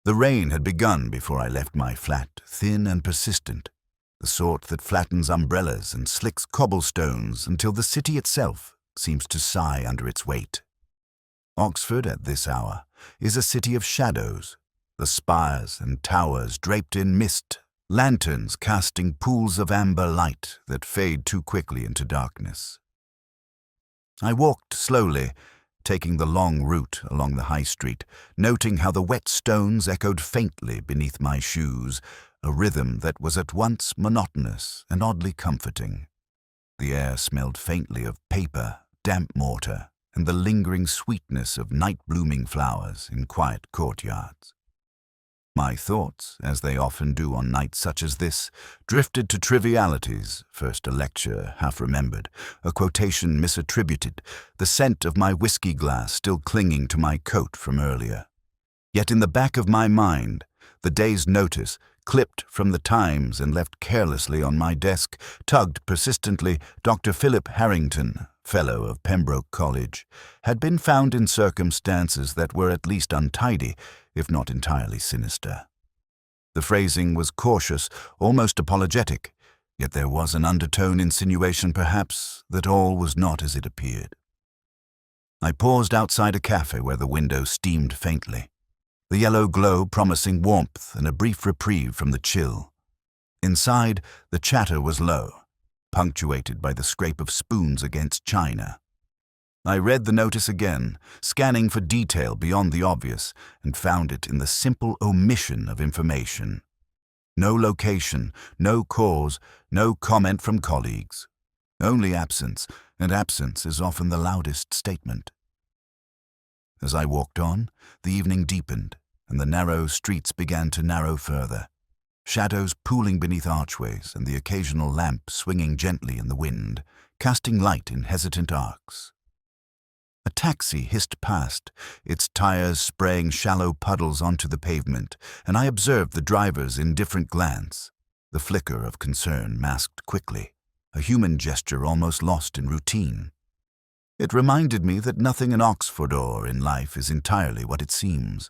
The rain had begun before I left my flat, thin and persistent, the sort that flattens umbrellas and slicks cobblestones until the city itself seems to sigh under its weight. Oxford at this hour is a city of shadows, the spires and towers draped in mist, lanterns casting pools of amber light that fade too quickly into darkness. I walked slowly, taking the long route along the high street, noting how the wet stones echoed faintly beneath my shoes, a rhythm that was at once monotonous and oddly comforting. The air smelled faintly of paper, damp mortar, and the lingering sweetness of night-blooming flowers in quiet courtyards. My thoughts, as they often do on nights such as this, drifted to trivialities, first a lecture half-remembered, a quotation misattributed, the scent of my whiskey glass still clinging to my coat from earlier. Yet in the back of my mind, the day's notice, clipped from the Times and left carelessly on my desk, tugged persistently, Dr. Philip Harrington, Fellow of Pembroke College, had been found in circumstances that were at least untidy, if not entirely sinister. The phrasing was cautious, almost apologetic, yet there was an undertone insinuation, perhaps, that all was not as it appeared. I paused outside a cafe where the window steamed faintly, the yellow glow promising warmth and a brief reprieve from the chill. Inside, the chatter was low, punctuated by the scrape of spoons against china. I read the notice again, scanning for detail beyond the obvious, and found it in the simple omission of information. No location, no cause, no comment from colleagues. Only absence, and absence is often the loudest statement. As I walked on, the evening deepened, and the narrow streets began to narrow further, shadows pooling beneath archways and the occasional lamp swinging gently in the wind, casting light in hesitant arcs. A taxi hissed past, its tires spraying shallow puddles onto the pavement, and I observed the driver's indifferent glance, the flicker of concern masked quickly, a human gesture almost lost in routine. It reminded me that nothing in Oxford or in life is entirely what it seems.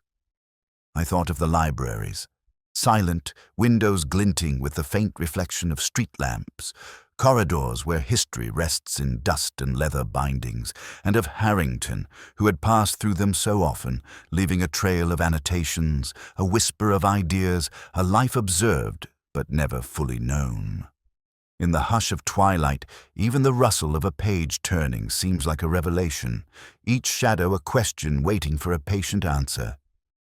I thought of the libraries, silent, windows glinting with the faint reflection of street lamps, corridors where history rests in dust and leather bindings, and of Harrington, who had passed through them so often, leaving a trail of annotations, a whisper of ideas, a life observed but never fully known. In the hush of twilight, even the rustle of a page turning seems like a revelation, each shadow a question waiting for a patient answer.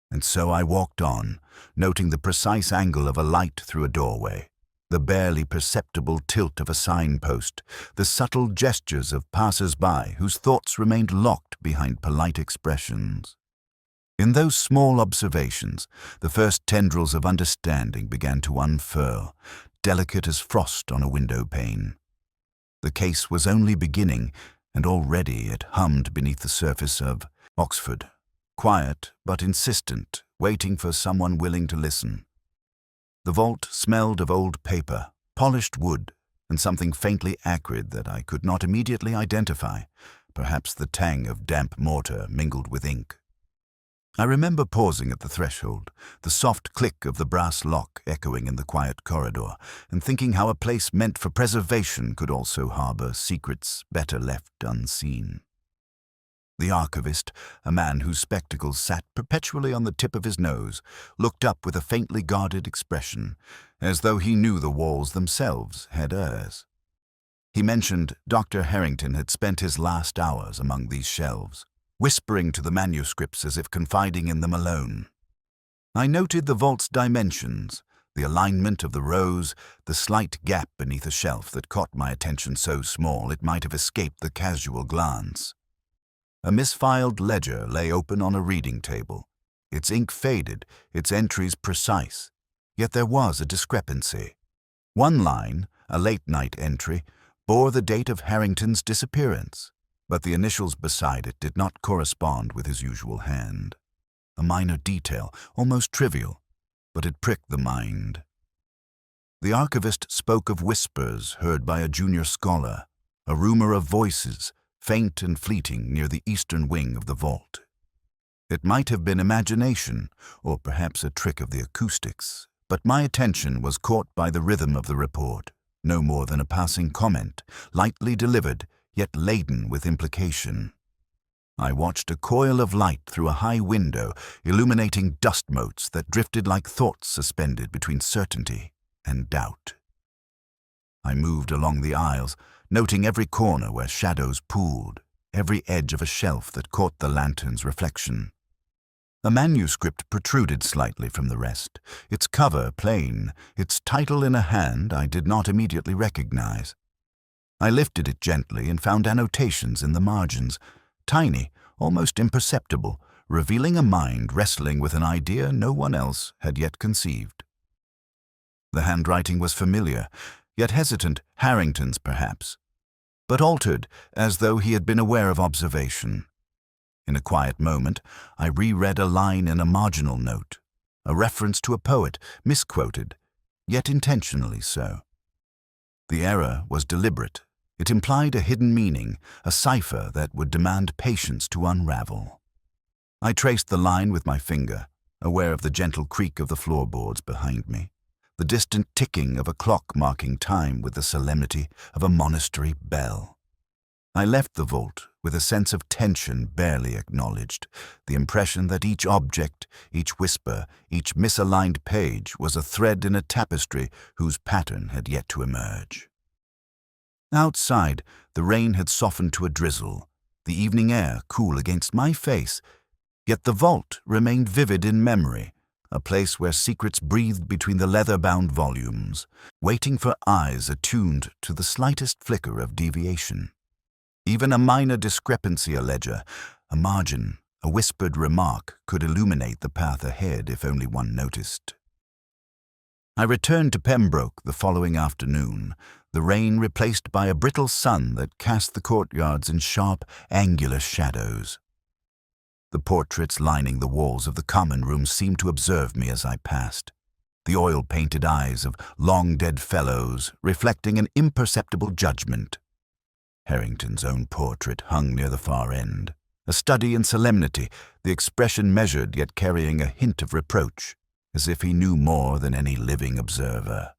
And so I walked on, noting the precise angle of a light through a doorway, the barely perceptible tilt of a signpost, the subtle gestures of passers-by whose thoughts remained locked behind polite expressions. In those small observations, the first tendrils of understanding began to unfurl, delicate as frost on a window pane. The case was only beginning, and already it hummed beneath the surface of Oxford, quiet but insistent, waiting for someone willing to listen. The vault smelled of old paper, polished wood, and something faintly acrid that I could not immediately identify, perhaps the tang of damp mortar mingled with ink. I remember pausing at the threshold, the soft click of the brass lock echoing in the quiet corridor, and thinking how a place meant for preservation could also harbor secrets better left unseen. The archivist, a man whose spectacles sat perpetually on the tip of his nose, looked up with a faintly guarded expression, as though he knew the walls themselves had heirs. He mentioned Dr. Harrington had spent his last hours among these shelves, whispering to the manuscripts as if confiding in them alone. I noted the vault's dimensions, the alignment of the rows, the slight gap beneath a shelf that caught my attention so small it might have escaped the casual glance. A misfiled ledger lay open on a reading table, its ink faded, its entries precise, yet there was a discrepancy. One line, a late-night entry, bore the date of Harrington's disappearance, but the initials beside it did not correspond with his usual hand. A minor detail, almost trivial, but it pricked the mind. The archivist spoke of whispers heard by a junior scholar, a rumor of voices, faint and fleeting near the eastern wing of the vault. It might have been imagination, or perhaps a trick of the acoustics, but my attention was caught by the rhythm of the report, no more than a passing comment, lightly delivered, yet laden with implication. I watched a coil of light through a high window, illuminating dust motes that drifted like thoughts suspended between certainty and doubt. I moved along the aisles, noting every corner where shadows pooled, every edge of a shelf that caught the lantern's reflection. A manuscript protruded slightly from the rest, its cover plain, its title in a hand I did not immediately recognize. I lifted it gently and found annotations in the margins, tiny, almost imperceptible, revealing a mind wrestling with an idea no one else had yet conceived. The handwriting was familiar, yet hesitant, Harrington's perhaps, but altered as though he had been aware of observation. In a quiet moment, I reread a line in a marginal note, a reference to a poet, misquoted, yet intentionally so. The error was deliberate. It implied a hidden meaning, a cipher that would demand patience to unravel. I traced the line with my finger, aware of the gentle creak of the floorboards behind me, the distant ticking of a clock marking time with the solemnity of a monastery bell. I left the vault with a sense of tension barely acknowledged, the impression that each object, each whisper, each misaligned page was a thread in a tapestry whose pattern had yet to emerge. Outside, the rain had softened to a drizzle, the evening air cool against my face, yet the vault remained vivid in memory, a place where secrets breathed between the leather-bound volumes, waiting for eyes attuned to the slightest flicker of deviation. Even a minor discrepancy, a ledger, a margin, a whispered remark could illuminate the path ahead if only one noticed. I returned to Pembroke the following afternoon, the rain replaced by a brittle sun that cast the courtyards in sharp, angular shadows. The portraits lining the walls of the common room seemed to observe me as I passed, the oil-painted eyes of long-dead fellows reflecting an imperceptible judgment. Harrington's own portrait hung near the far end, a study in solemnity, the expression measured yet carrying a hint of reproach, as if he knew more than any living observer.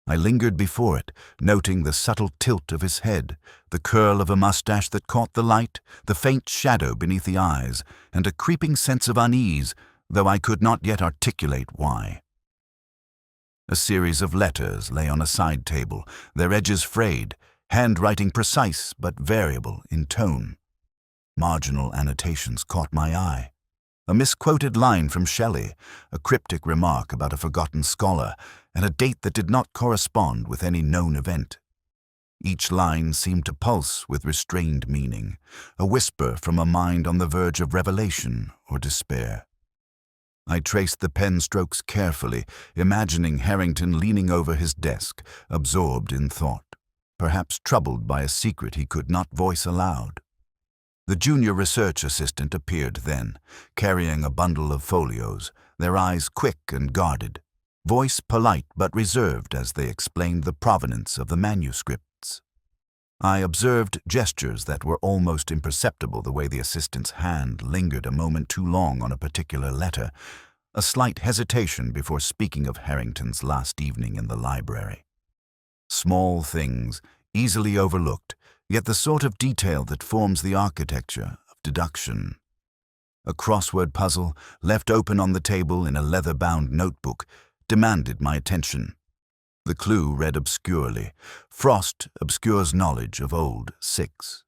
I lingered before it, noting the subtle tilt of his head, the curl of a mustache that caught the light, the faint shadow beneath the eyes, and a creeping sense of unease, though I could not yet articulate why. A series of letters lay on a side table, their edges frayed, handwriting precise but variable in tone. Marginal annotations caught my eye. A misquoted line from Shelley, a cryptic remark about a forgotten scholar, and a date that did not correspond with any known event. Each line seemed to pulse with restrained meaning, a whisper from a mind on the verge of revelation or despair. I traced the pen strokes carefully, imagining Harrington leaning over his desk, absorbed in thought, perhaps troubled by a secret he could not voice aloud. The junior research assistant appeared then, carrying a bundle of folios, their eyes quick and guarded, voice polite but reserved as they explained the provenance of the manuscripts. I observed gestures that were almost imperceptible, the way the assistant's hand lingered a moment too long on a particular letter, a slight hesitation before speaking of Harrington's last evening in the library. Small things, easily overlooked, yet the sort of detail that forms the architecture of deduction. A crossword puzzle, left open on the table in a leather-bound notebook, demanded my attention. The clue read obscurely, "Frost obscures knowledge of old 6."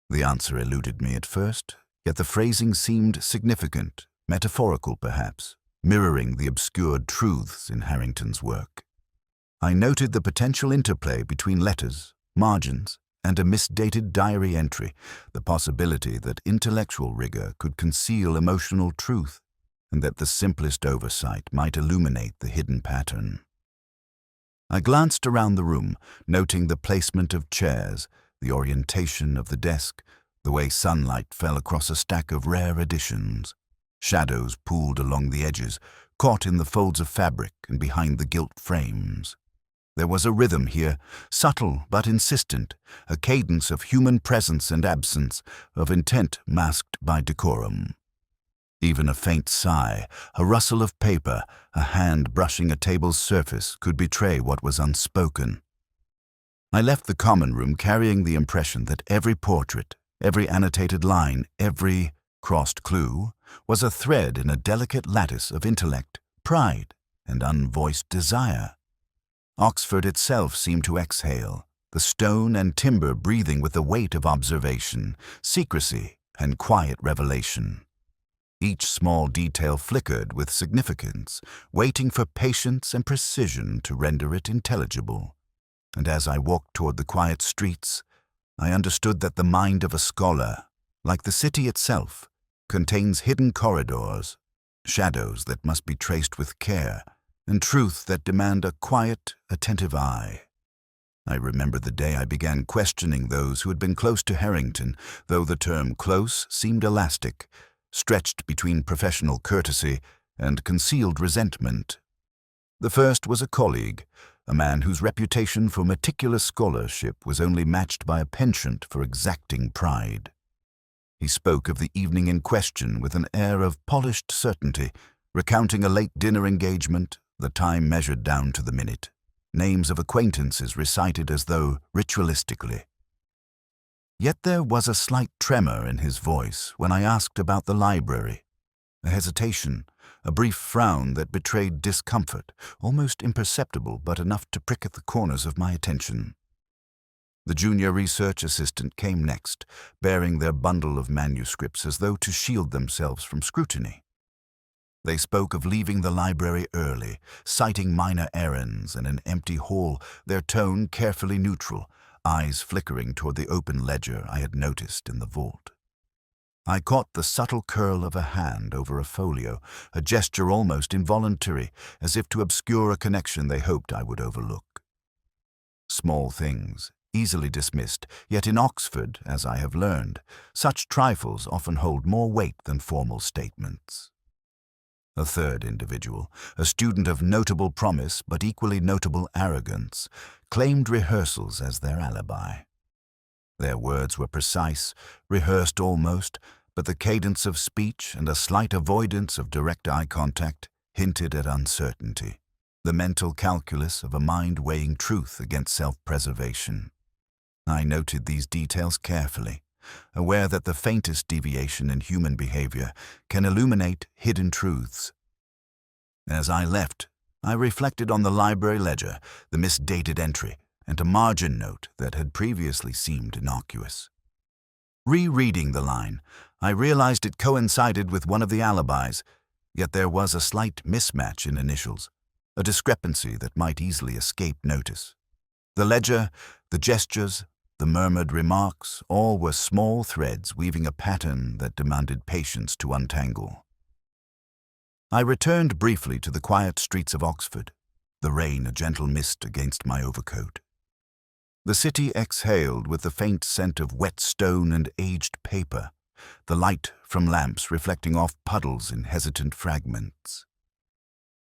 The answer eluded me at first, yet the phrasing seemed significant, metaphorical perhaps, mirroring the obscured truths in Harrington's work. I noted the potential interplay between letters, margins, and a misdated diary entry, the possibility that intellectual rigor could conceal emotional truth, and that the simplest oversight might illuminate the hidden pattern. I glanced around the room, noting the placement of chairs, the orientation of the desk, the way sunlight fell across a stack of rare editions. Shadows pooled along the edges, caught in the folds of fabric and behind the gilt frames. There was a rhythm here, subtle but insistent, a cadence of human presence and absence, of intent masked by decorum. Even a faint sigh, a rustle of paper, a hand brushing a table's surface could betray what was unspoken. I left the common room carrying the impression that every portrait, every annotated line, every crossed clue was a thread in a delicate lattice of intellect, pride, and unvoiced desire. Oxford itself seemed to exhale, the stone and timber breathing with the weight of observation, secrecy, and quiet revelation. Each small detail flickered with significance, waiting for patience and precision to render it intelligible. And as I walked toward the quiet streets, I understood that the mind of a scholar, like the city itself, contains hidden corridors, shadows that must be traced with care, and truth that demand a quiet, attentive eye. I remember the day I began questioning those who had been close to Harrington, though the term close seemed elastic, stretched between professional courtesy and concealed resentment. The first was a colleague, a man whose reputation for meticulous scholarship was only matched by a penchant for exacting pride. He spoke of the evening in question with an air of polished certainty, recounting a late dinner engagement, the time measured down to the minute, names of acquaintances recited as though ritualistically. Yet there was a slight tremor in his voice when I asked about the library, a hesitation, a brief frown that betrayed discomfort, almost imperceptible but enough to prick at the corners of my attention. The junior research assistant came next, bearing their bundle of manuscripts as though to shield themselves from scrutiny. They spoke of leaving the library early, citing minor errands and an empty hall, their tone carefully neutral, eyes flickering toward the open ledger I had noticed in the vault. I caught the subtle curl of a hand over a folio, a gesture almost involuntary, as if to obscure a connection they hoped I would overlook. Small things, easily dismissed, yet in Oxford, as I have learned, such trifles often hold more weight than formal statements. A third individual, a student of notable promise but equally notable arrogance, claimed rehearsals as their alibi. Their words were precise, rehearsed almost, but the cadence of speech and a slight avoidance of direct eye contact hinted at uncertainty, the mental calculus of a mind weighing truth against self-preservation. I noted these details carefully, aware that the faintest deviation in human behavior can illuminate hidden truths. As I left, I reflected on the library ledger, the misdated entry, and a margin note that had previously seemed innocuous. Rereading the line, I realized it coincided with one of the alibis, yet there was a slight mismatch in initials, a discrepancy that might easily escape notice. The ledger, the gestures, the murmured remarks, all were small threads weaving a pattern that demanded patience to untangle. I returned briefly to the quiet streets of Oxford, the rain a gentle mist against my overcoat. The city exhaled with the faint scent of wet stone and aged paper, the light from lamps reflecting off puddles in hesitant fragments.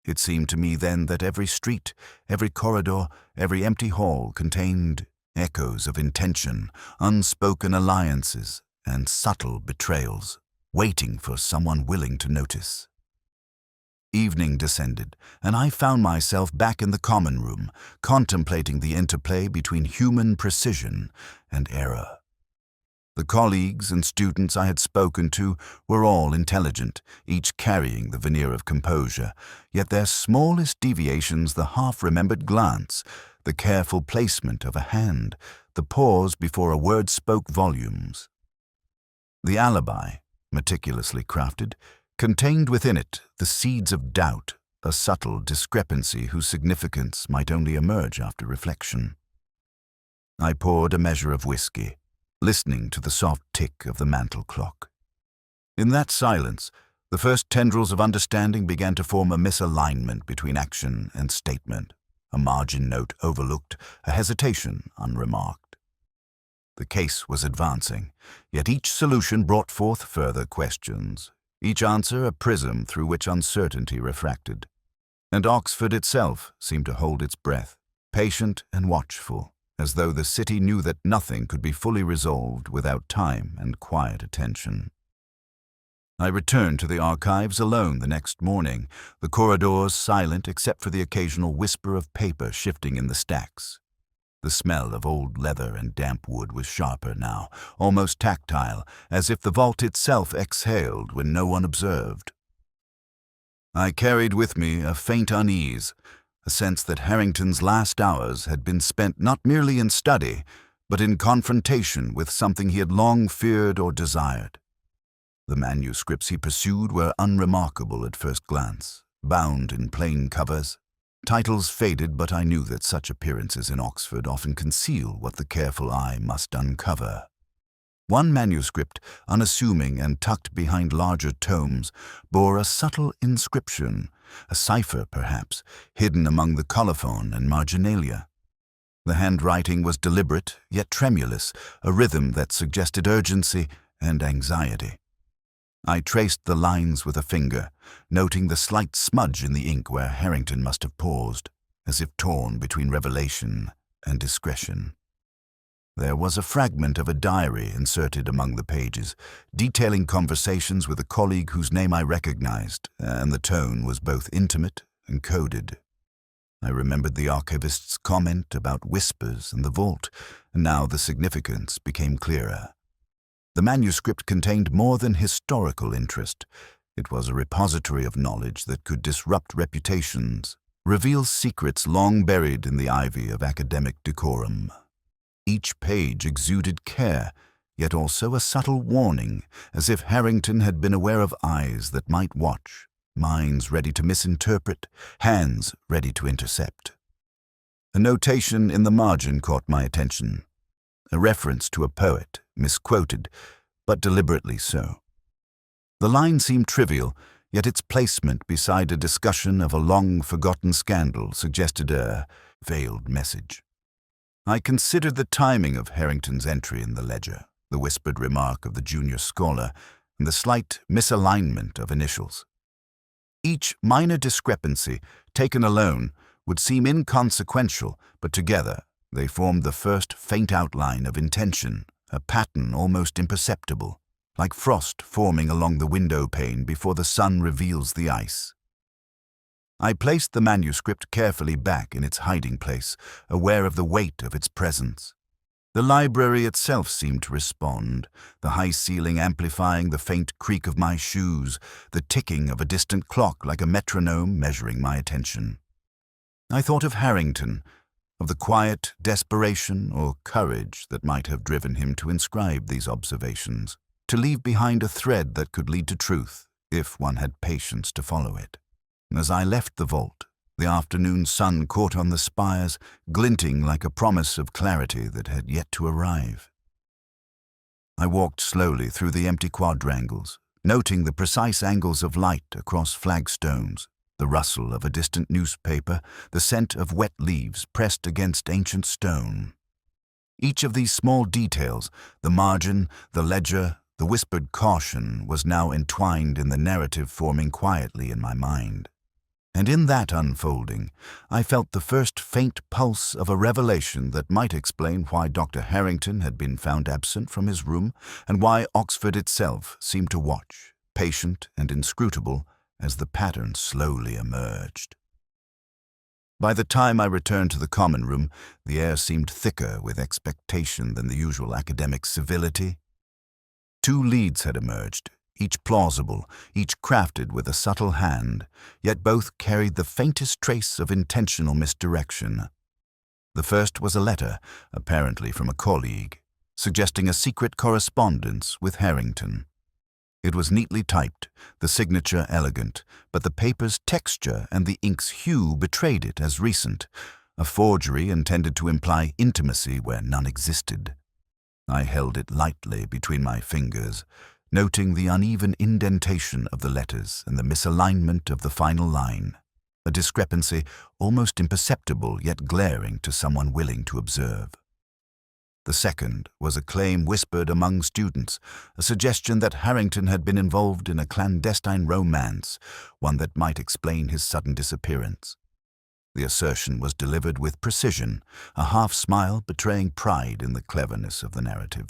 It seemed to me then that every street, every corridor, every empty hall contained echoes of intention, unspoken alliances, and subtle betrayals, waiting for someone willing to notice. Evening descended, and I found myself back in the common room, contemplating the interplay between human precision and error. The colleagues and students I had spoken to were all intelligent, each carrying the veneer of composure, yet their smallest deviations, the half-remembered glance, the careful placement of a hand, the pause before a word spoke volumes. The alibi, meticulously crafted, contained within it the seeds of doubt, a subtle discrepancy whose significance might only emerge after reflection. I poured a measure of whiskey, listening to the soft tick of the mantel clock. In that silence, the first tendrils of understanding began to form a misalignment between action and statement, a margin note overlooked, a hesitation unremarked. The case was advancing, yet each solution brought forth further questions, each answer a prism through which uncertainty refracted. And Oxford itself seemed to hold its breath, patient and watchful, as though the city knew that nothing could be fully resolved without time and quiet attention. I returned to the archives alone the next morning, the corridors silent except for the occasional whisper of paper shifting in the stacks. The smell of old leather and damp wood was sharper now, almost tactile, as if the vault itself exhaled when no one observed. I carried with me a faint unease, a sense that Harrington's last hours had been spent not merely in study, but in confrontation with something he had long feared or desired. The manuscripts he pursued were unremarkable at first glance, bound in plain covers. Titles faded, but I knew that such appearances in Oxford often conceal what the careful eye must uncover. One manuscript, unassuming and tucked behind larger tomes, bore a subtle inscription, a cipher perhaps, hidden among the colophon and marginalia. The handwriting was deliberate, yet tremulous, a rhythm that suggested urgency and anxiety. I traced the lines with a finger, noting the slight smudge in the ink where Harrington must have paused, as if torn between revelation and discretion. There was a fragment of a diary inserted among the pages, detailing conversations with a colleague whose name I recognized, and the tone was both intimate and coded. I remembered the archivist's comment about whispers in the vault, and now the significance became clearer. The manuscript contained more than historical interest. It was a repository of knowledge that could disrupt reputations, reveal secrets long buried in the ivy of academic decorum. Each page exuded care, yet also a subtle warning, as if Harrington had been aware of eyes that might watch, minds ready to misinterpret, hands ready to intercept. A notation in the margin caught my attention. A reference to a poet, misquoted, but deliberately so. The line seemed trivial, yet its placement beside a discussion of a long-forgotten scandal suggested a veiled message. I considered the timing of Harrington's entry in the ledger, the whispered remark of the junior scholar, and the slight misalignment of initials. Each minor discrepancy, taken alone, would seem inconsequential, but together they formed the first faint outline of intention, a pattern almost imperceptible, like frost forming along the window pane before the sun reveals the ice. I placed the manuscript carefully back in its hiding place, aware of the weight of its presence. The library itself seemed to respond, the high ceiling amplifying the faint creak of my shoes, the ticking of a distant clock like a metronome measuring my attention. I thought of Harrington, of the quiet desperation or courage that might have driven him to inscribe these observations, to leave behind a thread that could lead to truth, if one had patience to follow it. As I left the vault, the afternoon sun caught on the spires, glinting like a promise of clarity that had yet to arrive. I walked slowly through the empty quadrangles, noting the precise angles of light across flagstones, the rustle of a distant newspaper, the scent of wet leaves pressed against ancient stone. Each of these small details, the margin, the ledger, the whispered caution, was now entwined in the narrative forming quietly in my mind. And in that unfolding, I felt the first faint pulse of a revelation that might explain why Dr. Harrington had been found absent from his room and why Oxford itself seemed to watch, patient and inscrutable, as the pattern slowly emerged. By the time I returned to the common room, the air seemed thicker with expectation than the usual academic civility. 2 leads had emerged, each plausible, each crafted with a subtle hand, yet both carried the faintest trace of intentional misdirection. The first was a letter, apparently from a colleague, suggesting a secret correspondence with Harrington. It was neatly typed, the signature elegant, but the paper's texture and the ink's hue betrayed it as recent, a forgery intended to imply intimacy where none existed. I held it lightly between my fingers, noting the uneven indentation of the letters and the misalignment of the final line, a discrepancy almost imperceptible yet glaring to someone willing to observe. The second was a claim whispered among students, a suggestion that Harrington had been involved in a clandestine romance, one that might explain his sudden disappearance. The assertion was delivered with precision, a half-smile betraying pride in the cleverness of the narrative.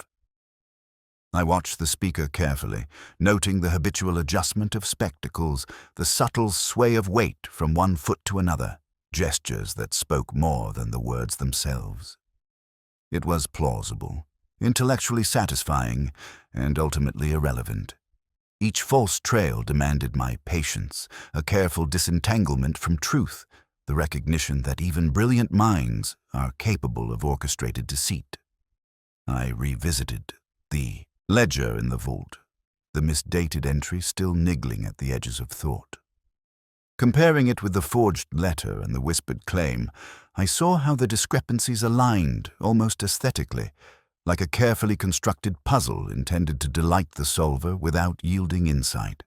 I watched the speaker carefully, noting the habitual adjustment of spectacles, the subtle sway of weight from one foot to another, gestures that spoke more than the words themselves. It was plausible, intellectually satisfying, and ultimately irrelevant. Each false trail demanded my patience, a careful disentanglement from truth, the recognition that even brilliant minds are capable of orchestrated deceit. I revisited the ledger in the vault, the misdated entry still niggling at the edges of thought. Comparing it with the forged letter and the whispered claim, I saw how the discrepancies aligned almost aesthetically, like a carefully constructed puzzle intended to delight the solver without yielding insight.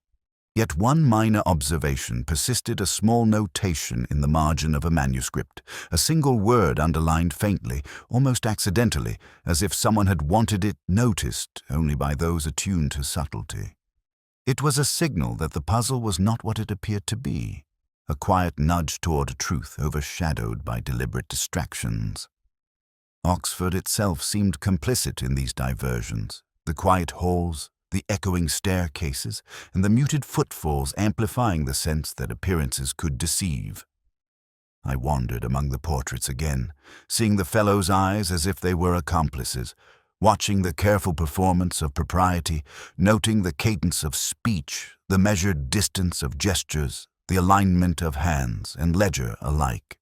Yet one minor observation persisted: a small notation in the margin of a manuscript, a single word underlined faintly, almost accidentally, as if someone had wanted it noticed only by those attuned to subtlety. It was a signal that the puzzle was not what it appeared to be, a quiet nudge toward truth overshadowed by deliberate distractions. Oxford itself seemed complicit in these diversions, the quiet halls, the echoing staircases, and the muted footfalls amplifying the sense that appearances could deceive. I wandered among the portraits again, seeing the fellows' eyes as if they were accomplices, watching the careful performance of propriety, noting the cadence of speech, the measured distance of gestures, the alignment of hands and ledger alike.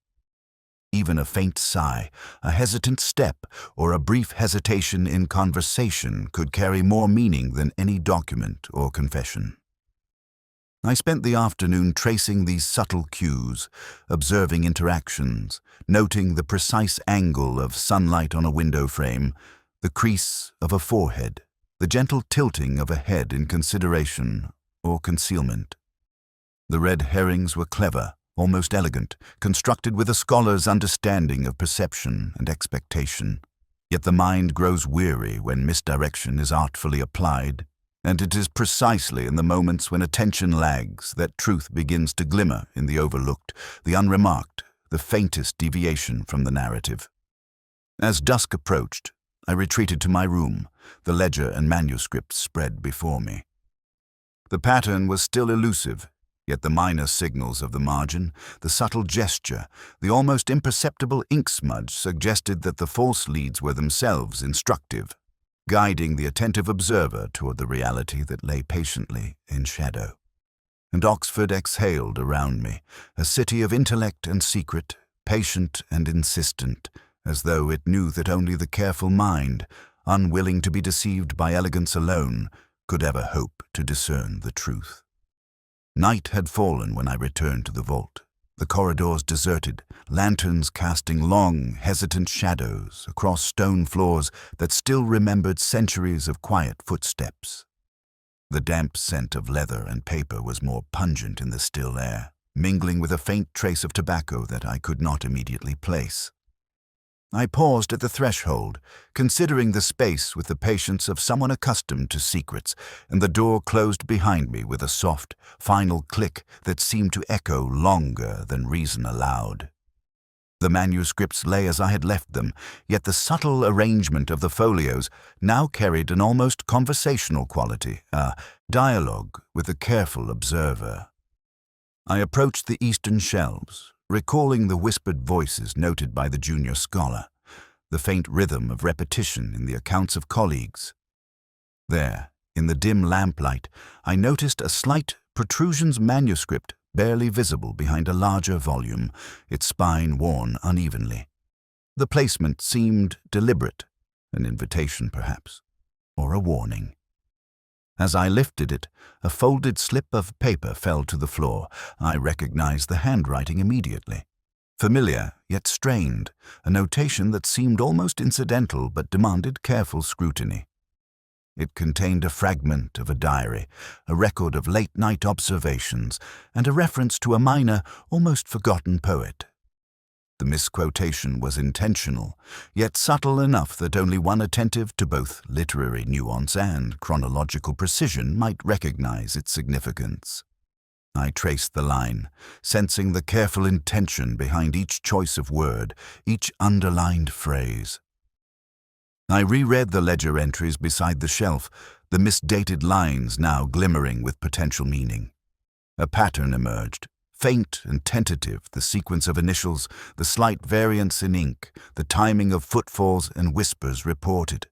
Even a faint sigh, a hesitant step, or a brief hesitation in conversation could carry more meaning than any document or confession. I spent the afternoon tracing these subtle cues, observing interactions, noting the precise angle of sunlight on a window frame, the crease of a forehead, the gentle tilting of a head in consideration or concealment. The red herrings were clever, almost elegant, constructed with a scholar's understanding of perception and expectation. Yet the mind grows weary when misdirection is artfully applied, and it is precisely in the moments when attention lags that truth begins to glimmer in the overlooked, the unremarked, the faintest deviation from the narrative. As dusk approached, I retreated to my room, the ledger and manuscript spread before me. The pattern was still elusive, yet the minor signals of the margin, the subtle gesture, the almost imperceptible ink smudge suggested that the false leads were themselves instructive, guiding the attentive observer toward the reality that lay patiently in shadow. And Oxford exhaled around me, a city of intellect and secret, patient and insistent, as though it knew that only the careful mind, unwilling to be deceived by elegance alone, could ever hope to discern the truth. Night had fallen when I returned to the vault, the corridors deserted, lanterns casting long, hesitant shadows across stone floors that still remembered centuries of quiet footsteps. The damp scent of leather and paper was more pungent in the still air, mingling with a faint trace of tobacco that I could not immediately place. I paused at the threshold, considering the space with the patience of someone accustomed to secrets, and the door closed behind me with a soft, final click that seemed to echo longer than reason allowed. The manuscripts lay as I had left them, yet the subtle arrangement of the folios now carried an almost conversational quality, a dialogue with the careful observer. I approached the eastern shelves, recalling the whispered voices noted by the junior scholar, the faint rhythm of repetition in the accounts of colleagues. There, in the dim lamplight, I noticed a slight protrusions manuscript barely visible behind a larger volume, its spine worn unevenly. The placement seemed deliberate, an invitation perhaps, or a warning. As I lifted it, a folded slip of paper fell to the floor. I recognized the handwriting immediately. Familiar, yet strained, a notation that seemed almost incidental but demanded careful scrutiny. It contained a fragment of a diary, a record of late-night observations, and a reference to a minor, almost forgotten poet. The misquotation was intentional, yet subtle enough that only one attentive to both literary nuance and chronological precision might recognize its significance. I traced the line, sensing the careful intention behind each choice of word, each underlined phrase. I reread the ledger entries beside the shelf, the misdated lines now glimmering with potential meaning. A pattern emerged, faint and tentative, the sequence of initials, the slight variance in ink, the timing of footfalls and whispers reported.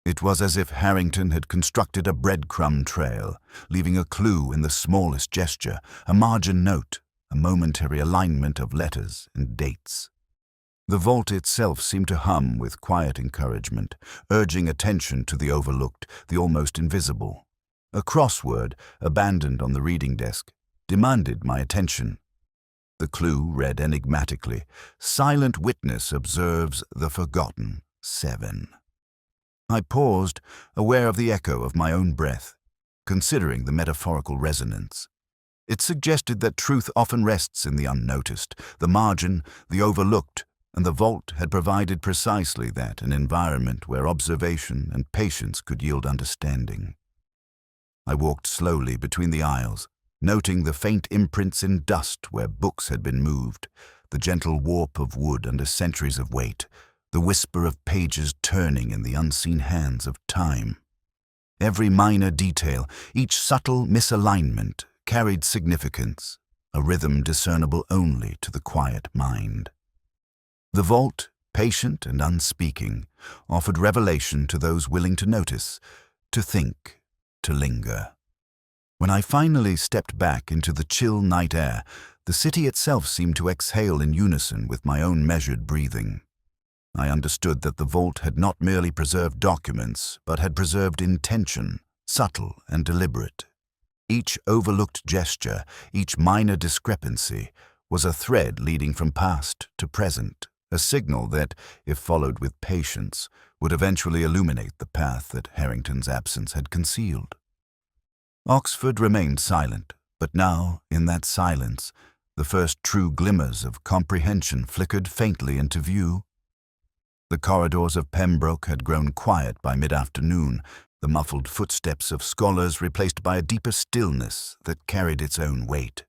It was as if Harrington had constructed a breadcrumb trail, leaving a clue in the smallest gesture, a margin note, a momentary alignment of letters and dates. The vault itself seemed to hum with quiet encouragement, urging attention to the overlooked, the almost invisible. A crossword, abandoned on the reading desk, demanded my attention. The clue read enigmatically, "Silent witness observes the forgotten 7." I paused, aware of the echo of my own breath, considering the metaphorical resonance. It suggested that truth often rests in the unnoticed, the margin, the overlooked, and the vault had provided precisely that, an environment where observation and patience could yield understanding. I walked slowly between the aisles, noting the faint imprints in dust where books had been moved, the gentle warp of wood under centuries of weight, the whisper of pages turning in the unseen hands of time. Every minor detail, each subtle misalignment, carried significance, a rhythm discernible only to the quiet mind. The vault, patient and unspeaking, offered revelation to those willing to notice, to think, to linger. When I finally stepped back into the chill night air, the city itself seemed to exhale in unison with my own measured breathing. I understood that the vault had not merely preserved documents, but had preserved intention, subtle and deliberate. Each overlooked gesture, each minor discrepancy, was a thread leading from past to present, a signal that, if followed with patience, would eventually illuminate the path that Harrington's absence had concealed. Oxford remained silent, but now, in that silence, the first true glimmers of comprehension flickered faintly into view. The corridors of Pembroke had grown quiet by mid-afternoon, the muffled footsteps of scholars replaced by a deeper stillness that carried its own weight.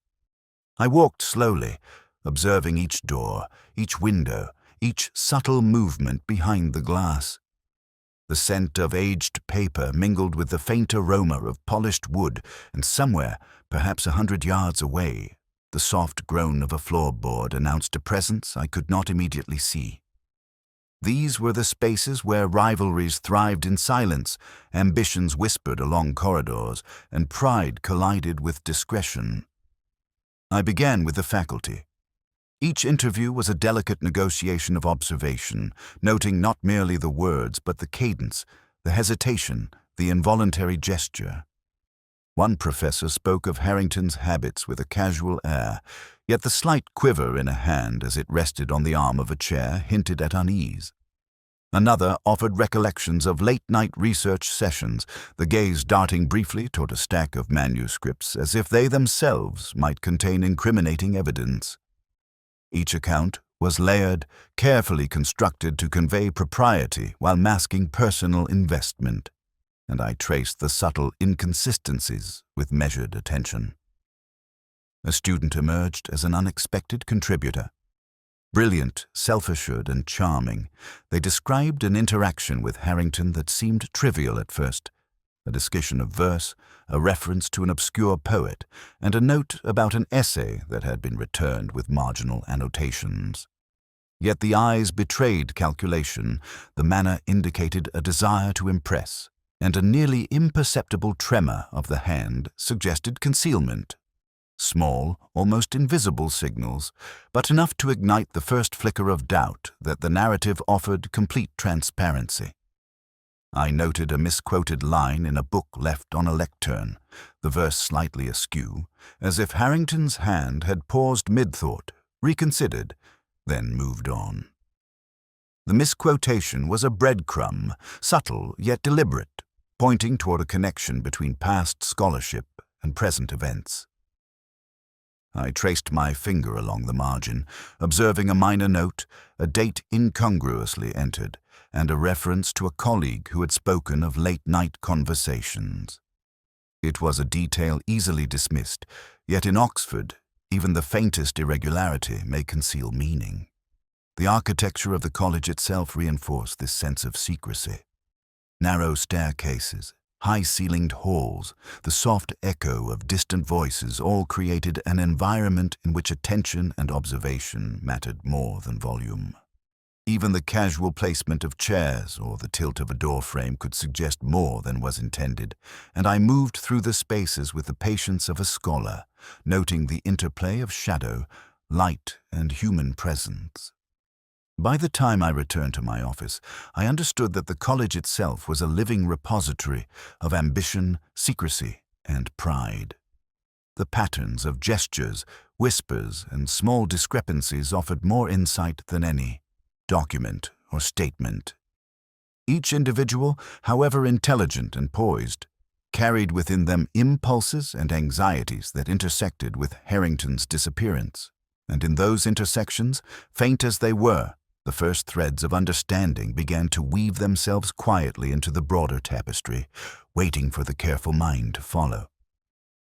I walked slowly, observing each door, each window, each subtle movement behind the glass. The scent of aged paper mingled with the faint aroma of polished wood, and somewhere, perhaps 100 yards away, the soft groan of a floorboard announced a presence I could not immediately see. These were the spaces where rivalries thrived in silence, ambitions whispered along corridors, and pride collided with discretion. I began with the faculty. Each interview was a delicate negotiation of observation, noting not merely the words but the cadence, the hesitation, the involuntary gesture. One professor spoke of Harrington's habits with a casual air, yet the slight quiver in a hand as it rested on the arm of a chair hinted at unease. Another offered recollections of late-night research sessions, the gaze darting briefly toward a stack of manuscripts as if they themselves might contain incriminating evidence. Each account was layered, carefully constructed to convey propriety while masking personal investment, and I traced the subtle inconsistencies with measured attention. A student emerged as an unexpected contributor. Brilliant, self-assured, and charming, they described an interaction with Harrington that seemed trivial at first, a discussion of verse, a reference to an obscure poet, and a note about an essay that had been returned with marginal annotations. Yet the eyes betrayed calculation, the manner indicated a desire to impress, and a nearly imperceptible tremor of the hand suggested concealment. Small, almost invisible signals, but enough to ignite the first flicker of doubt that the narrative offered complete transparency. I noted a misquoted line in a book left on a lectern, the verse slightly askew, as if Harrington's hand had paused mid-thought, reconsidered, then moved on. The misquotation was a breadcrumb, subtle yet deliberate, pointing toward a connection between past scholarship and present events. I traced my finger along the margin, observing a minor note, a date incongruously entered, and a reference to a colleague who had spoken of late-night conversations. It was a detail easily dismissed, yet in Oxford, even the faintest irregularity may conceal meaning. The architecture of the college itself reinforced this sense of secrecy. Narrow staircases, high-ceilinged halls, the soft echo of distant voices all created an environment in which attention and observation mattered more than volume. Even the casual placement of chairs or the tilt of a doorframe could suggest more than was intended, and I moved through the spaces with the patience of a scholar, noting the interplay of shadow, light, and human presence. By the time I returned to my office, I understood that the college itself was a living repository of ambition, secrecy, and pride. The patterns of gestures, whispers, and small discrepancies offered more insight than any document or statement. Each individual, however intelligent and poised, carried within them impulses and anxieties that intersected with Harrington's disappearance. And in those intersections, faint as they were, the first threads of understanding began to weave themselves quietly into the broader tapestry, waiting for the careful mind to follow.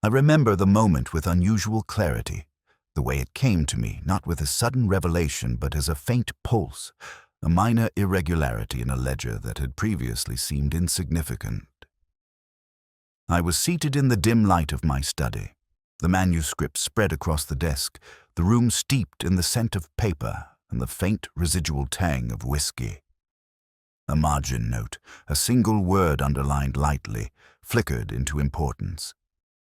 I remember the moment with unusual clarity, the way it came to me, not with a sudden revelation but as a faint pulse, a minor irregularity in a ledger that had previously seemed insignificant. I was seated in the dim light of my study, the manuscript spread across the desk, the room steeped in the scent of paper and the faint residual tang of whiskey. A margin note, a single word underlined lightly, flickered into importance.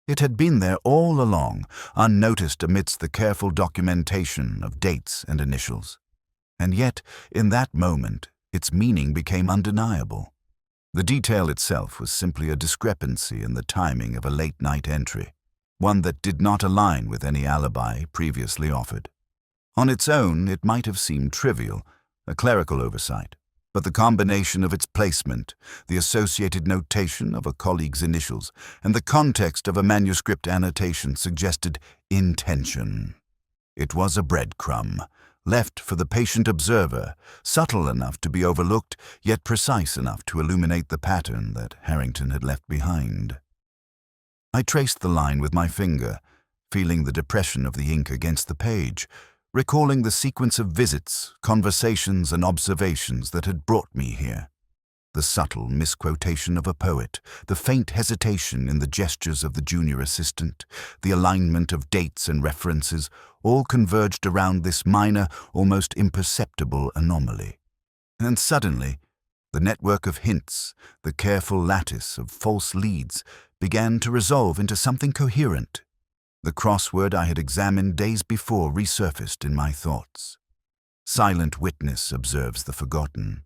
It had been there all along, unnoticed amidst the careful documentation of dates and initials. And yet, in that moment, its meaning became undeniable. The detail itself was simply a discrepancy in the timing of a late-night entry, one that did not align with any alibi previously offered. On its own, it might have seemed trivial, a clerical oversight, but the combination of its placement, the associated notation of a colleague's initials, and the context of a manuscript annotation suggested intention. It was a breadcrumb, left for the patient observer, subtle enough to be overlooked, yet precise enough to illuminate the pattern that Harrington had left behind. I traced the line with my finger, feeling the depression of the ink against the page, recalling the sequence of visits, conversations, and observations that had brought me here. The subtle misquotation of a poet, the faint hesitation in the gestures of the junior assistant, the alignment of dates and references, all converged around this minor, almost imperceptible anomaly. And suddenly, the network of hints, the careful lattice of false leads, began to resolve into something coherent. The crossword I had examined days before resurfaced in my thoughts. Silent witness observes the forgotten.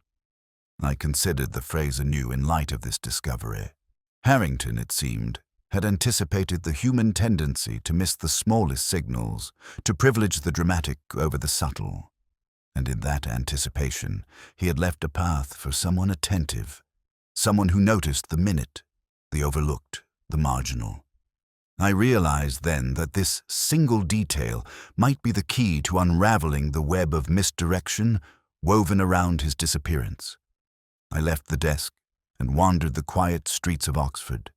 I considered the phrase anew in light of this discovery. Harrington, it seemed, had anticipated the human tendency to miss the smallest signals, to privilege the dramatic over the subtle. And in that anticipation, he had left a path for someone attentive, someone who noticed the minute, the overlooked, the marginal. I realized then that this single detail might be the key to unraveling the web of misdirection woven around his disappearance. I left the desk and wandered the quiet streets of Oxford,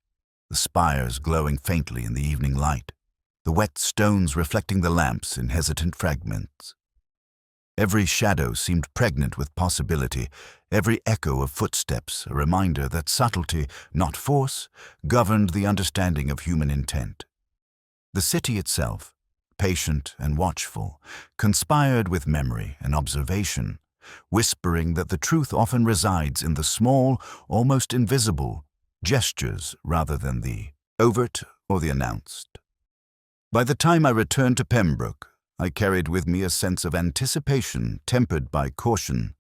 the spires glowing faintly in the evening light, the wet stones reflecting the lamps in hesitant fragments. Every shadow seemed pregnant with possibility, every echo of footsteps a reminder that subtlety, not force, governed the understanding of human intent. The city itself, patient and watchful, conspired with memory and observation, whispering that the truth often resides in the small, almost invisible, gestures rather than the overt or the announced. By the time I returned to Pembroke, I carried with me a sense of anticipation tempered by caution.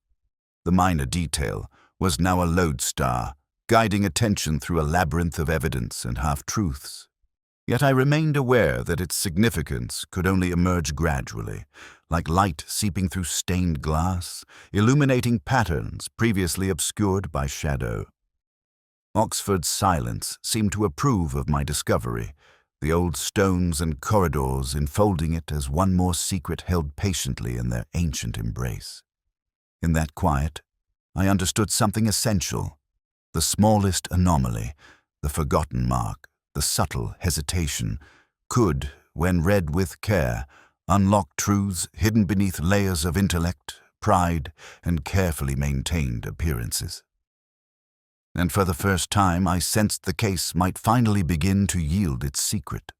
The minor detail was now a lodestar, guiding attention through a labyrinth of evidence and half-truths. Yet I remained aware that its significance could only emerge gradually, like light seeping through stained glass, illuminating patterns previously obscured by shadow. Oxford's silence seemed to approve of my discovery, the old stones and corridors enfolding it as one more secret held patiently in their ancient embrace. In that quiet, I understood something essential. The smallest anomaly, the forgotten mark, the subtle hesitation, could, when read with care, unlock truths hidden beneath layers of intellect, pride, and carefully maintained appearances. And for the first time I sensed the case might finally begin to yield its secret.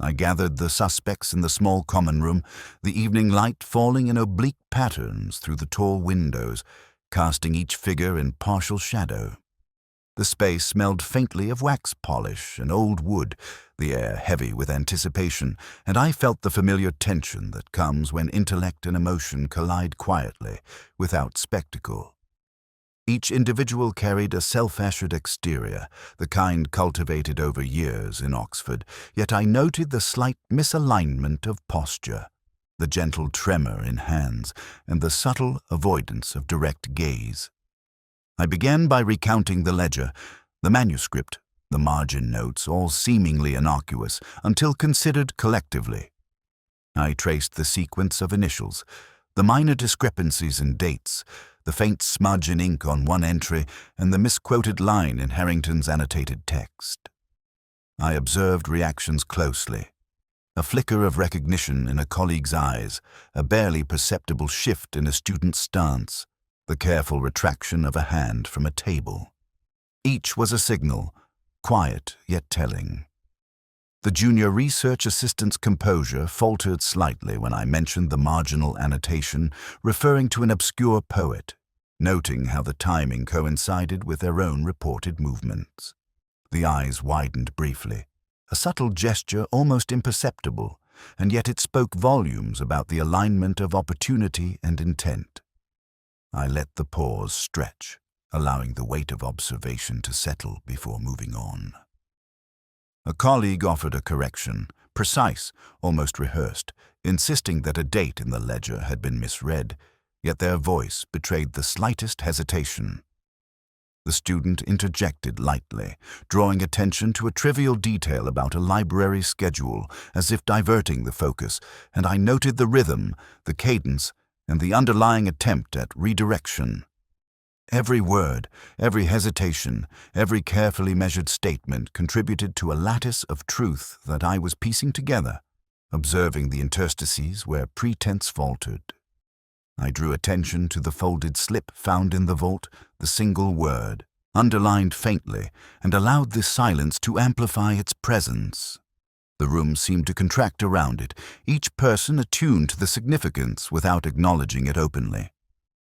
I gathered the suspects in the small common room, the evening light falling in oblique patterns through the tall windows, casting each figure in partial shadow. The space smelled faintly of wax polish and old wood, the air heavy with anticipation, and I felt the familiar tension that comes when intellect and emotion collide quietly, without spectacle. Each individual carried a self-assured exterior, the kind cultivated over years in Oxford, yet I noted the slight misalignment of posture, the gentle tremor in hands, and the subtle avoidance of direct gaze. I began by recounting the ledger, the manuscript, the margin notes, all seemingly innocuous, until considered collectively. I traced the sequence of initials, the minor discrepancies in dates, the faint smudge in ink on one entry, and the misquoted line in Harrington's annotated text. I observed reactions closely. A flicker of recognition in a colleague's eyes, a barely perceptible shift in a student's stance, the careful retraction of a hand from a table. Each was a signal, quiet yet telling. The junior research assistant's composure faltered slightly when I mentioned the marginal annotation referring to an obscure poet, noting how the timing coincided with their own reported movements. The eyes widened briefly, a subtle gesture almost imperceptible, and yet it spoke volumes about the alignment of opportunity and intent. I let the pause stretch, allowing the weight of observation to settle before moving on. A colleague offered a correction, precise, almost rehearsed, insisting that a date in the ledger had been misread, yet their voice betrayed the slightest hesitation. The student interjected lightly, drawing attention to a trivial detail about a library schedule, as if diverting the focus, and I noted the rhythm, the cadence, and the underlying attempt at redirection. Every word, every hesitation, every carefully measured statement contributed to a lattice of truth that I was piecing together, observing the interstices where pretense faltered. I drew attention to the folded slip found in the vault, the single word, underlined faintly, and allowed this silence to amplify its presence. The room seemed to contract around it, each person attuned to the significance without acknowledging it openly.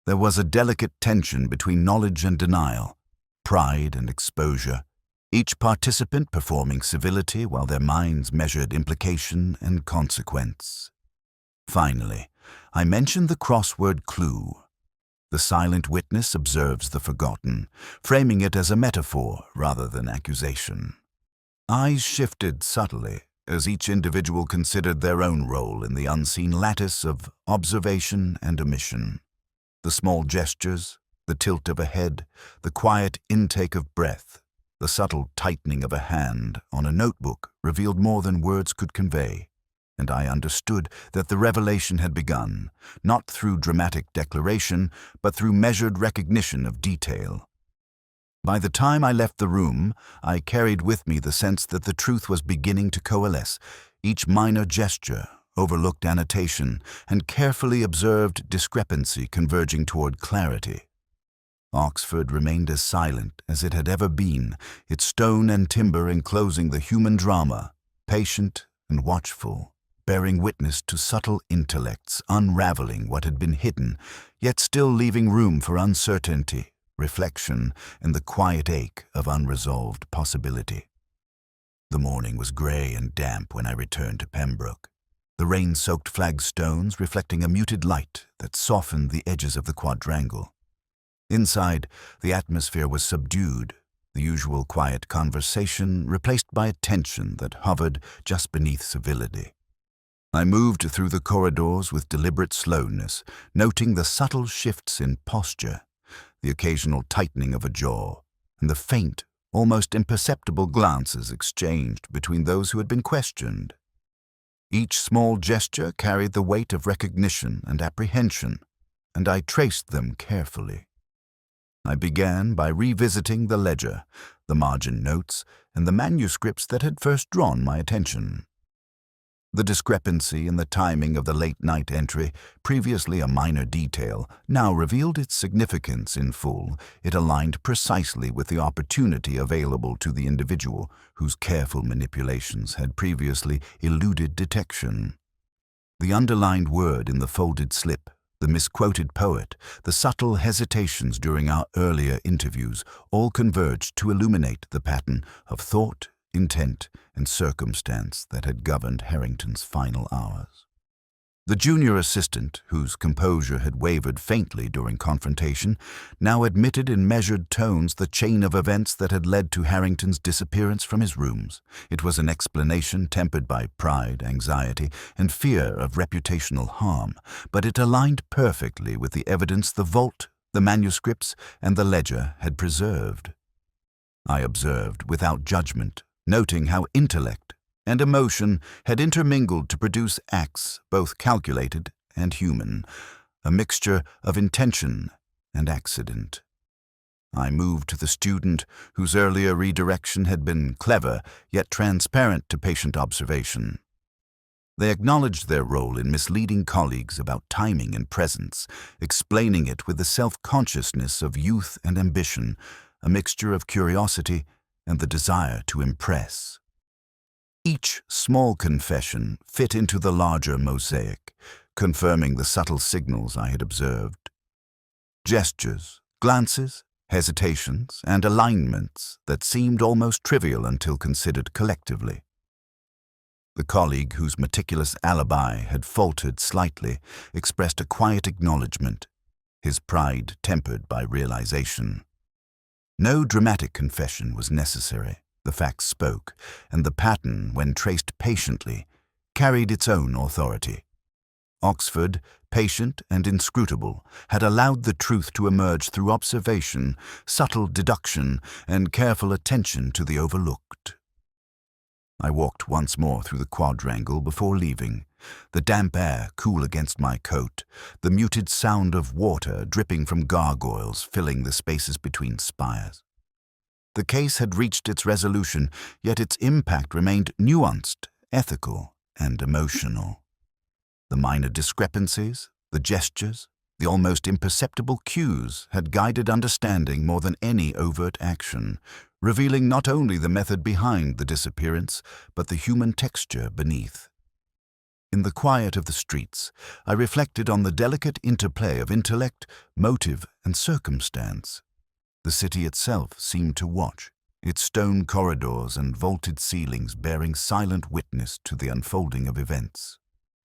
There was a delicate tension between knowledge and denial, pride and exposure, each participant performing civility while their minds measured implication and consequence. Finally, I mentioned the crossword clue. The silent witness observes the forgotten, framing it as a metaphor rather than accusation. Eyes shifted subtly as each individual considered their own role in the unseen lattice of observation and omission. The small gestures, the tilt of a head, the quiet intake of breath, the subtle tightening of a hand on a notebook revealed more than words could convey, and I understood that the revelation had begun, not through dramatic declaration, but through measured recognition of detail. By the time I left the room, I carried with me the sense that the truth was beginning to coalesce, each minor gesture, overlooked annotation, and carefully observed discrepancy converging toward clarity. Oxford remained as silent as it had ever been, its stone and timber enclosing the human drama, patient and watchful, bearing witness to subtle intellects unraveling what had been hidden, yet still leaving room for uncertainty, reflection, and the quiet ache of unresolved possibility. The morning was grey and damp when I returned to Pembroke, the rain-soaked flagstones reflecting a muted light that softened the edges of the quadrangle. Inside, the atmosphere was subdued, the usual quiet conversation replaced by a tension that hovered just beneath civility. I moved through the corridors with deliberate slowness, noting the subtle shifts in posture, the occasional tightening of a jaw, and the faint, almost imperceptible glances exchanged between those who had been questioned. Each small gesture carried the weight of recognition and apprehension, and I traced them carefully. I began by revisiting the ledger, the margin notes, and the manuscripts that had first drawn my attention. The discrepancy in the timing of the late-night entry, previously a minor detail, now revealed its significance in full. It aligned precisely with the opportunity available to the individual, whose careful manipulations had previously eluded detection. The underlined word in the folded slip, the misquoted poet, the subtle hesitations during our earlier interviews, all converged to illuminate the pattern of thought, intent, and circumstance that had governed Harrington's final hours. The junior assistant, whose composure had wavered faintly during confrontation, now admitted in measured tones the chain of events that had led to Harrington's disappearance from his rooms. It was an explanation tempered by pride, anxiety, and fear of reputational harm, but it aligned perfectly with the evidence the vault, the manuscripts, and the ledger had preserved. I observed without judgment, noting how intellect and emotion had intermingled to produce acts both calculated and human, a mixture of intention and accident. I moved to the student whose earlier redirection had been clever yet transparent to patient observation. They acknowledged their role in misleading colleagues about timing and presence, explaining it with the self-consciousness of youth and ambition, a mixture of curiosity and the desire to impress. Each small confession fit into the larger mosaic, confirming the subtle signals I had observed. Gestures, glances, hesitations, and alignments that seemed almost trivial until considered collectively. The colleague whose meticulous alibi had faltered slightly expressed a quiet acknowledgement, his pride tempered by realization. No dramatic confession was necessary. The facts spoke, and the pattern, when traced patiently, carried its own authority. Oxford, patient and inscrutable, had allowed the truth to emerge through observation, subtle deduction, and careful attention to the overlooked. I walked once more through the quadrangle before leaving, the damp air cool against my coat, the muted sound of water dripping from gargoyles filling the spaces between spires. The case had reached its resolution, yet its impact remained nuanced, ethical, and emotional. The minor discrepancies, the gestures, the almost imperceptible cues had guided understanding more than any overt action, revealing not only the method behind the disappearance, but the human texture beneath. In the quiet of the streets, I reflected on the delicate interplay of intellect, motive, and circumstance. The city itself seemed to watch, its stone corridors and vaulted ceilings bearing silent witness to the unfolding of events.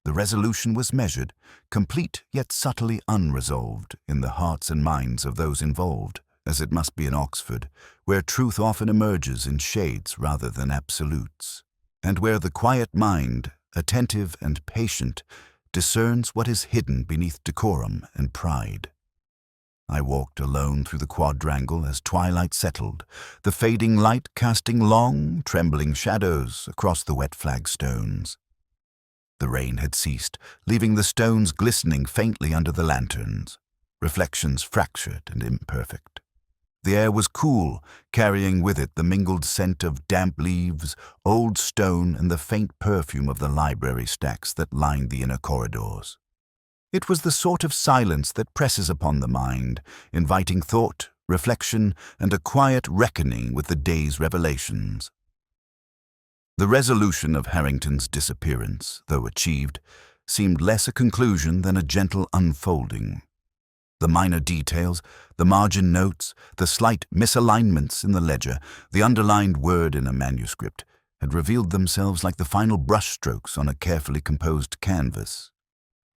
The resolution was measured, complete yet subtly unresolved in the hearts and minds of those involved, as it must be in Oxford, where truth often emerges in shades rather than absolutes, and where the quiet mind, attentive and patient, discerns what is hidden beneath decorum and pride. I walked alone through the quadrangle as twilight settled, the fading light casting long, trembling shadows across the wet flagstones. The rain had ceased, leaving the stones glistening faintly under the lanterns, reflections fractured and imperfect. The air was cool, carrying with it the mingled scent of damp leaves, old stone, and the faint perfume of the library stacks that lined the inner corridors. It was the sort of silence that presses upon the mind, inviting thought, reflection, and a quiet reckoning with the day's revelations. The resolution of Harrington's disappearance, though achieved, seemed less a conclusion than a gentle unfolding. The minor details, the margin notes, the slight misalignments in the ledger, the underlined word in a manuscript, had revealed themselves like the final brushstrokes on a carefully composed canvas.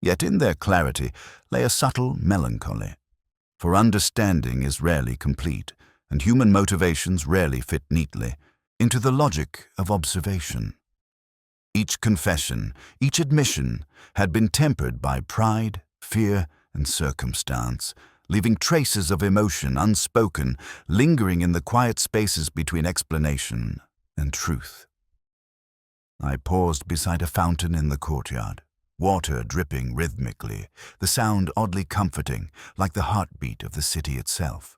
Yet in their clarity lay a subtle melancholy, for understanding is rarely complete, and human motivations rarely fit neatly into the logic of observation. Each confession, each admission, had been tempered by pride, fear, and circumstance, leaving traces of emotion unspoken, lingering in the quiet spaces between explanation and truth. I paused beside a fountain in the courtyard, water dripping rhythmically, the sound oddly comforting, like the heartbeat of the city itself.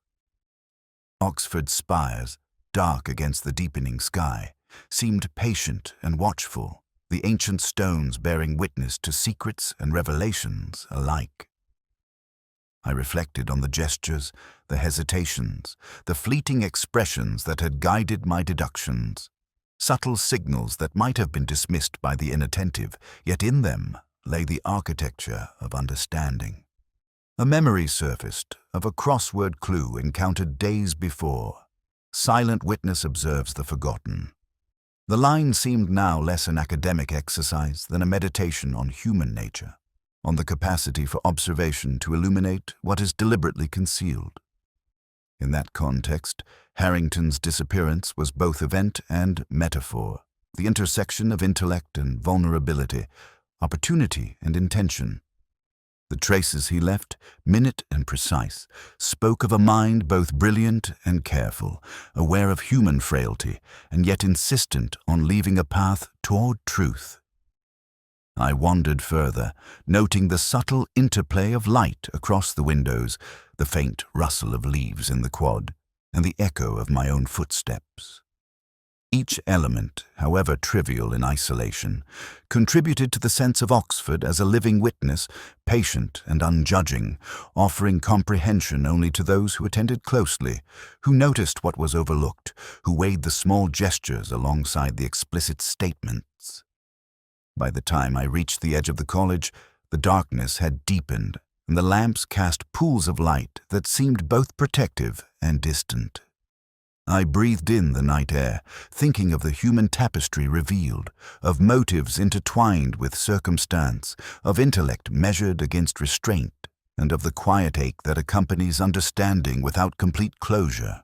Oxford's spires, dark against the deepening sky, seemed patient and watchful, the ancient stones bearing witness to secrets and revelations alike. I reflected on the gestures, the hesitations, the fleeting expressions that had guided my deductions, subtle signals that might have been dismissed by the inattentive, yet in them lay the architecture of understanding. A memory surfaced of a crossword clue encountered days before. Silent witness observes the forgotten. The line seemed now less an academic exercise than a meditation on human nature, on the capacity for observation to illuminate what is deliberately concealed. In that context, Harrington's disappearance was both event and metaphor, the intersection of intellect and vulnerability, opportunity and intention. The traces he left, minute and precise, spoke of a mind both brilliant and careful, aware of human frailty, and yet insistent on leaving a path toward truth. I wandered further, noting the subtle interplay of light across the windows, the faint rustle of leaves in the quad, and the echo of my own footsteps. Each element, however trivial in isolation, contributed to the sense of Oxford as a living witness, patient and unjudging, offering comprehension only to those who attended closely, who noticed what was overlooked, who weighed the small gestures alongside the explicit statements. By the time I reached the edge of the college, the darkness had deepened, and the lamps cast pools of light that seemed both protective and distant. I breathed in the night air, thinking of the human tapestry revealed, of motives intertwined with circumstance, of intellect measured against restraint, and of the quiet ache that accompanies understanding without complete closure.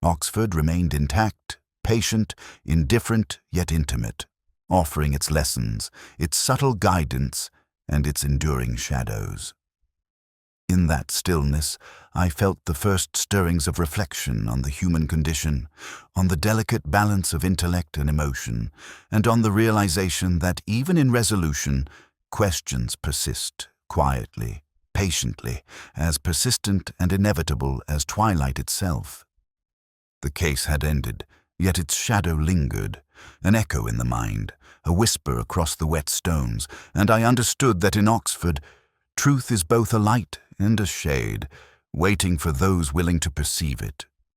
Oxford remained intact, patient, indifferent yet intimate, offering its lessons, its subtle guidance, and its enduring shadows. In that stillness, I felt the first stirrings of reflection on the human condition, on the delicate balance of intellect and emotion, and on the realization that even in resolution, questions persist, quietly, patiently, as persistent and inevitable as twilight itself. The case had ended, yet its shadow lingered, an echo in the mind, a whisper across the wet stones, and I understood that in Oxford, truth is both a light and a shade, waiting for those willing to perceive it.